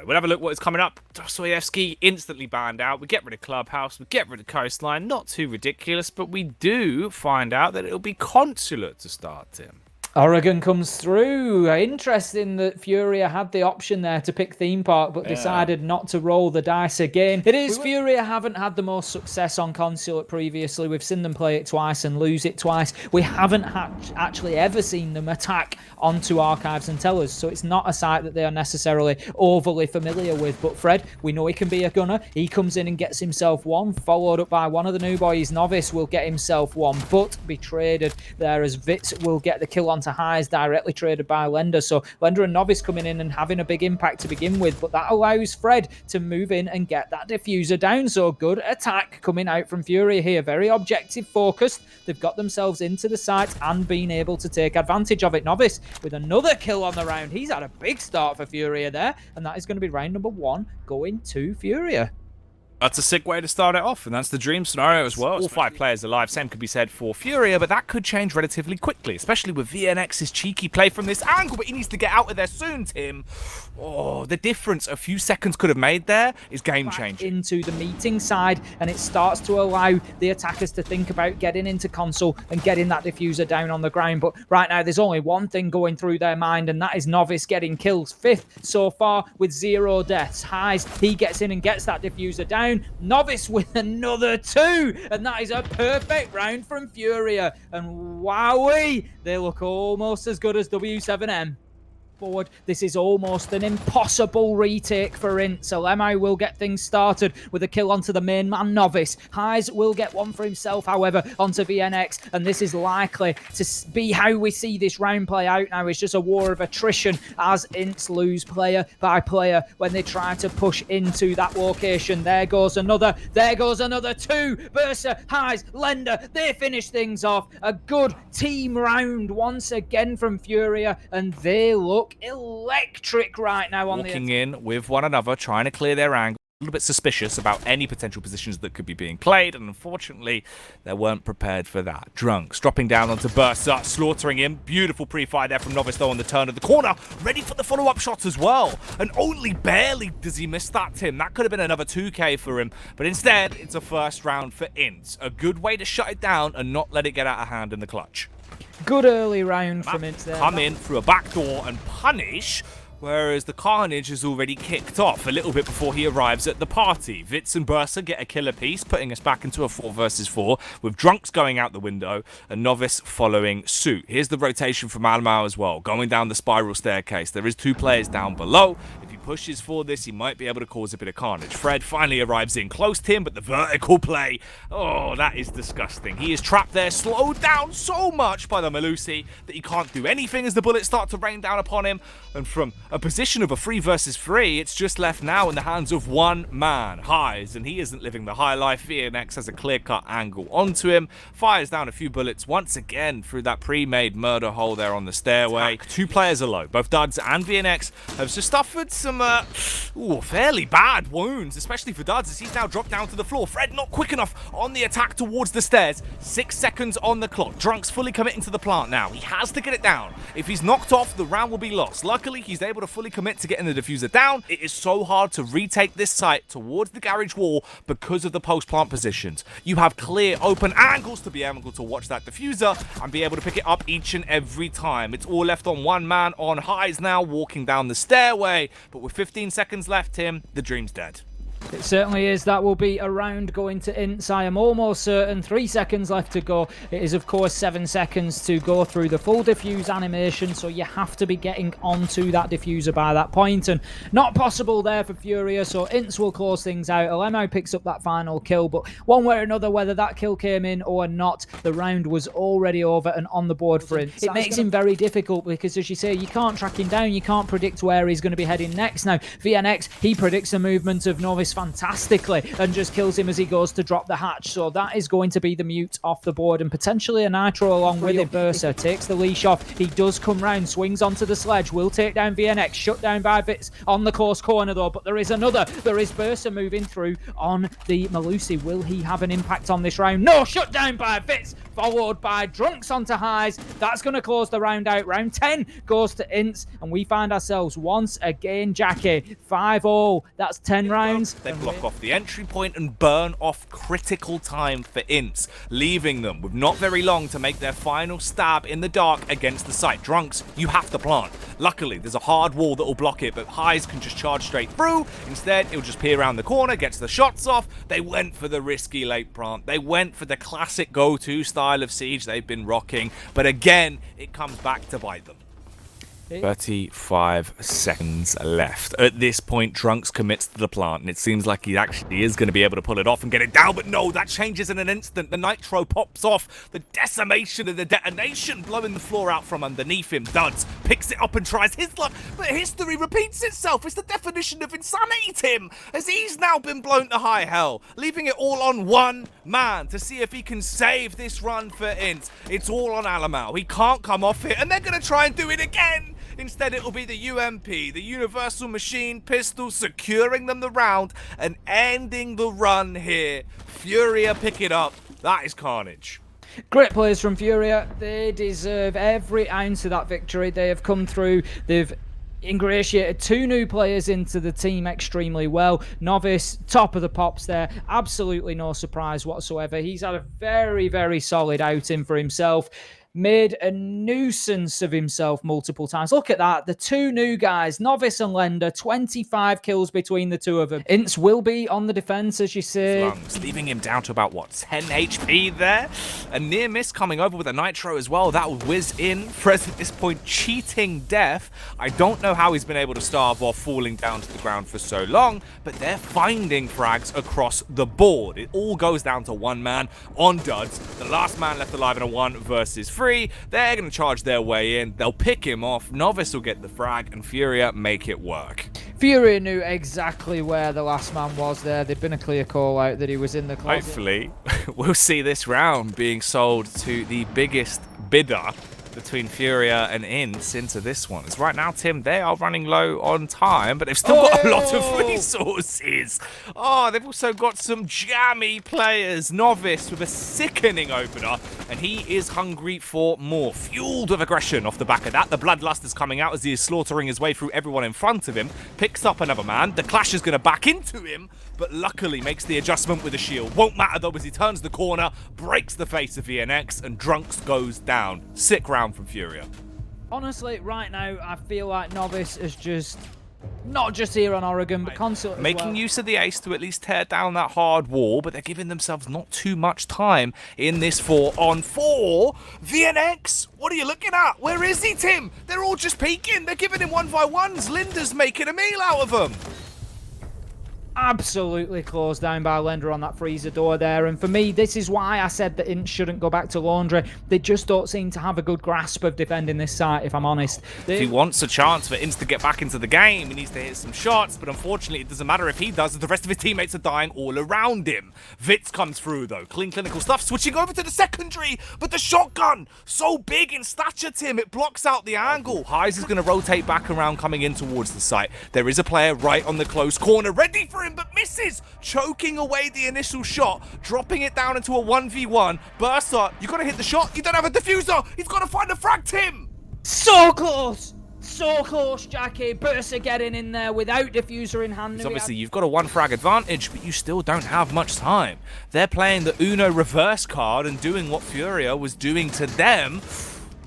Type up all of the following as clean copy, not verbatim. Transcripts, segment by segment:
We'll have a look what is coming up. Dostoyevsky instantly banned out. We get rid of Clubhouse. We get rid of Coastline. Not too ridiculous, but we do find out that it'll be Consulate to start, Tim. Oregon comes through. Interesting that Furia had the option there to pick Theme Park, but decided not to roll the dice again. It is Furia haven't had the most success on Consulate previously. We've seen them play it twice and lose it twice. We haven't actually ever seen them attack onto Archives and Tellers, so it's not a site that they are necessarily overly familiar with. But Fred, we know he can be a gunner. He comes in and gets himself one, followed up by one of the new boys. Novice will get himself one, but be traded there as Vitz will get the kill on to Highs, directly traded by Lender. So Lender and Novice coming in and having a big impact to begin with, but that allows Fred to move in and get that diffuser down. So good attack coming out from Furia here, very objective focused. They've got themselves into the site and been able to take advantage of it. Novice with another kill on the round. He's had a big start for Furia there, and that is going to be round number 1 going to Furia. That's a sick way to start it off, and that's the dream scenario as well. All 5 players alive, same could be said for Furia, but that could change relatively quickly, especially with VNX's cheeky play from this angle, but he needs to get out of there soon, Tim. Oh, the difference a few seconds could have made there is game-changing. Into the meeting side, and it starts to allow the attackers to think about getting into console and getting that diffuser down on the ground. But right now, there's only one thing going through their mind, and that is Novice getting kills. 5th so far with 0 deaths. Highs, he gets in and gets that diffuser down. Novice with another 2, and that is a perfect round from Furia. And wowee, they look almost as good as W7M. Forward. This is almost an impossible retake for INTZ. So Lemai will get things started with a kill onto the main man Novice. Highs will get one for himself, however, onto VNX, and this is likely to be how we see this round play out now. It's just a war of attrition as INTZ lose player by player when they try to push into that location. There goes another 2. Bursa, Highs, Lender, they finish things off. A good team round once again from Furia, and they look electric right now on walking in with one another, trying to clear their angle. A little bit suspicious about any potential positions that could be being played, and unfortunately they weren't prepared for that. Drunks dropping down onto Bursa, slaughtering him. Beautiful pre-fire there from Novice though on the turn of the corner, ready for the follow-up shots as well, and only barely does he miss that, Tim. That could have been another 2k for him, but instead it's a first round for INTZ. A good way to shut it down and not let it get out of hand in the clutch. Good early round from INTZ there. Come in through a back door and punish, whereas the carnage has already kicked off a little bit before he arrives at the party. Vitz and Bursa get a kill apiece, putting us back into a 4 versus 4, with Drunks going out the window and Novice following suit. Here's the rotation from Almau as well, going down the spiral staircase. There is 2 players down below. If he pushes for this, he might be able to cause a bit of carnage. Fred finally arrives in close to him, but the vertical play, oh, that is disgusting. He is trapped there, slowed down so much by the Malusi that he can't do anything as the bullets start to rain down upon him. And from a position of a 3 versus 3, it's just left now in the hands of one man, Highs, and he isn't living the high life. VNX has a clear-cut angle onto him, fires down a few bullets once again through that pre-made murder hole there on the stairway. 2 players are low. Both Duds and VNX have just suffered some fairly bad wounds, especially for Duds as he's now dropped down to the floor. Fred not quick enough on the attack towards the stairs. 6 seconds on the clock. Drunks fully committing to the plant now. He has to get it down. If he's knocked off, the round will be lost. Luckily, he's able to fully commit to getting the diffuser down. It is so hard to retake this site towards the garage wall because of the post-plant positions. You have clear, open angles to be able to watch that diffuser and be able to pick it up each and every time. It's all left on one man on Highs now, walking down the stairway. But with 15 seconds left, Tim, the dream's dead. It certainly is. That will be a round going to INTZ. I am almost certain. 3 seconds left to go. It is, of course, 7 seconds to go through the full diffuse animation, so you have to be getting onto that diffuser by that point, and not possible there for Furia, so INTZ will close things out. Alemo picks up that final kill, but one way or another, whether that kill came in or not, the round was already over and on the board for INTZ. It makes him very difficult because, as you say, you can't track him down, you can't predict where he's going to be heading next. Now, VNX, he predicts the movement of Novice fantastically and just kills him as he goes to drop the hatch. So that is going to be the mute off the board and potentially a nitro along with it. Bursa takes the leash off. He does come round, swings onto the sledge, will take down VNX, shut down by Vitz on the close corner though, but there is another. There is Bursa moving through on the Malusi. Will he have an impact on this round? No, shut down by Vitz. followed by Drunks onto highs. That's going to close the round out. Round 10 goes to INTZ, and we find ourselves once again, Jackie, 5-0. That's 10 rounds. They block off the entry point and burn off critical time for INTZ, leaving them with not very long to make their final stab in the dark against the site. Drunks, you have to plant. Luckily, there's a hard wall that will block it, but highs can just charge straight through. Instead, it'll just peer around the corner, gets the shots off. They went for the risky late plant. They went for the classic go-to style of Siege they've been rocking, but again, it comes back to bite them. 35 seconds left. At this point, Drunks commits to the plant, and it seems like he actually is going to be able to pull it off and get it down, but no, that changes in an instant. The nitro pops off, the decimation of the detonation blowing the floor out from underneath him. Duds picks it up and tries his luck, but history repeats itself. It's the definition of insanity, Tim, as he's now been blown to high hell, leaving it all on one man to see if he can save this run for INTZ. It's all on Alamau. He can't come off it, and they're going to try and do it again. Instead, it'll be the UMP, the Universal Machine Pistol, securing them the round and ending the run here. Furia pick it up. That is carnage. Great players from Furia. They deserve every ounce of that victory. They have come through. They've ingratiated 2 new players into the team extremely well. Novice, top of the pops there. Absolutely no surprise whatsoever. He's had a very, very solid outing for himself. Made a nuisance of himself multiple times. Look at that. The 2 new guys, Novice and Lender, 25 kills between the 2 of them. INTZ will be on the defense, as you say. Lungs, leaving him down to about, what, 10 HP there? A near miss coming over with a nitro as well. That will whiz in. Fres at this point cheating death. I don't know how he's been able to starve while falling down to the ground for so long, but they're finding frags across the board. It all goes down to one man on Duds. The last man left alive in a 1 versus 3. They're going to charge their way in. They'll pick him off. Novice will get the frag, and Furia make it work. Furia knew exactly where the last man was there. There'd been a clear call out that he was in the closet. Hopefully, we'll see this round being sold to the biggest bidder between Furia and INTZ into this one. As right now, Tim, they are running low on time, but they've still got a lot of resources. Oh, they've also got some jammy players. Novice with a sickening opener, and he is hungry for more. Fueled with aggression off the back of that. The bloodlust is coming out as he is slaughtering his way through everyone in front of him. Picks up another man. The clash is going to back into him, but luckily makes the adjustment with a shield. Won't matter though as he turns the corner, breaks the face of VNX, and Drunks goes down. Sick round from Furia. Honestly, right now, I feel like Novice is just not just here on Oregon, but console making use of the ace to at least tear down that hard wall, but they're giving themselves not too much time in this 4-on-4. VNX, what are you looking at? Where is he, Tim? They're all just peeking. They're giving him 1v1s. Linda's making a meal out of them. Absolutely closed down by Lender on that freezer door there, and for me, this is why I said that INTZ shouldn't go back to Laundry. They just don't seem to have a good grasp of defending this site, if I'm honest. If he wants a chance for INTZ to get back into the game, he needs to hit some shots, but unfortunately it doesn't matter if he does, as the rest of his teammates are dying all around him. Vitz comes through though, clean clinical stuff, switching over to the secondary, but the shotgun, so big in stature, Tim, it blocks out the angle. Highs is going to rotate back around coming in towards the site. There is a player right on the close corner, ready for him, but misses, choking away the initial shot, dropping it down into a 1v1. Bursa, you got to hit the shot. You don't have a diffuser. He's got to find a frag, Tim. So close. So close, Jackie. Bursa getting in there without diffuser in hand. Obviously, you've got a 1 frag advantage, but you still don't have much time. They're playing the Uno reverse card and doing what Furia was doing to them.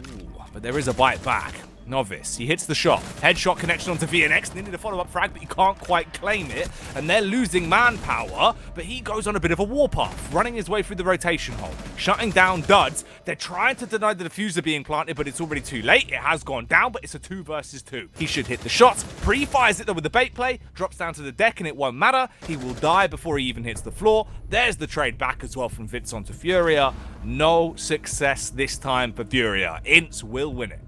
Ooh, but there is a bite back. Novice, he hits the shot. Headshot connection onto VNX, needed a follow-up frag, but you can't quite claim it. And they're losing manpower, but he goes on a bit of a warpath, running his way through the rotation hole, shutting down Duds. They're trying to deny the diffuser being planted, but it's already too late. It has gone down, but it's a 2 versus 2. He should hit the shot, pre-fires it though with the bait play, drops down to the deck, and it won't matter. He will die before he even hits the floor. There's the trade back as well from Vitz onto Furia. No success this time for Furia. INTZ will win it.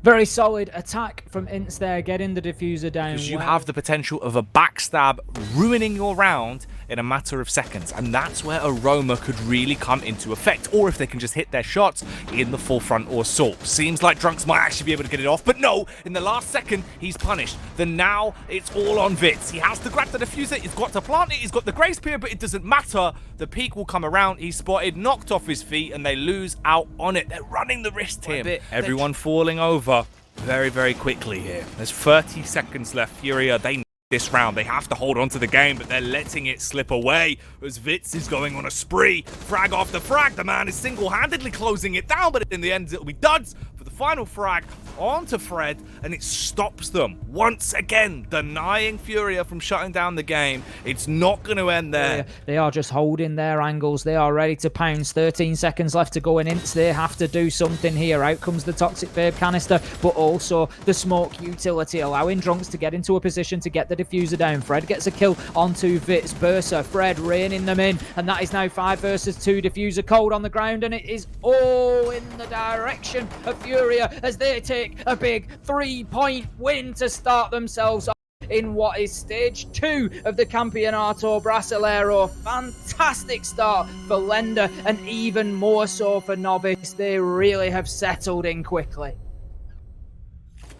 Very solid attack from INTZ there, getting the diffuser down. Because you have the potential of a backstab ruining your round in a matter of seconds, and that's where Aroma could really come into effect, or if they can just hit their shots in the full front or assault. Seems like Drunks might actually be able to get it off, but no, in the last second, he's punished. Then now, it's all on Vitz. He has to grab the diffuser, he's got to plant it, he's got the grace period, but it doesn't matter. The peak will come around, he's spotted, knocked off his feet, and they lose out on it. They're running the risk here. Everyone falling over very, very quickly here. There's 30 seconds left. Furia, they this round. They have to hold on to the game, but they're letting it slip away as Vitz is going on a spree. Frag after frag. The man is single-handedly closing it down, but in the end, it'll be duds for the final frag onto Fred, and it stops them once again, denying Furia from shutting down the game. It's not going to end there. They are just holding their angles. They are ready to pounce. 13 seconds left to go in INTZ. They have to do something here. Out comes the Toxic Vape canister, but also the smoke utility, allowing Drunks to get into a position to get the diffuser down. Fred gets a kill onto Vitz. Bursa, Fred reining them in, and that is now 5 versus 2. Diffuser cold on the ground, and it is all in the direction of Furia as they take a big 3-point win to start themselves off in what is stage 2 of the Campeonato Brasileiro. Fantastic start for Lender, and even more so for Novice. They really have settled in quickly.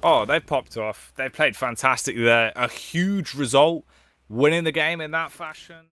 Oh, they popped off. They played fantastic there. A huge result, winning the game in that fashion.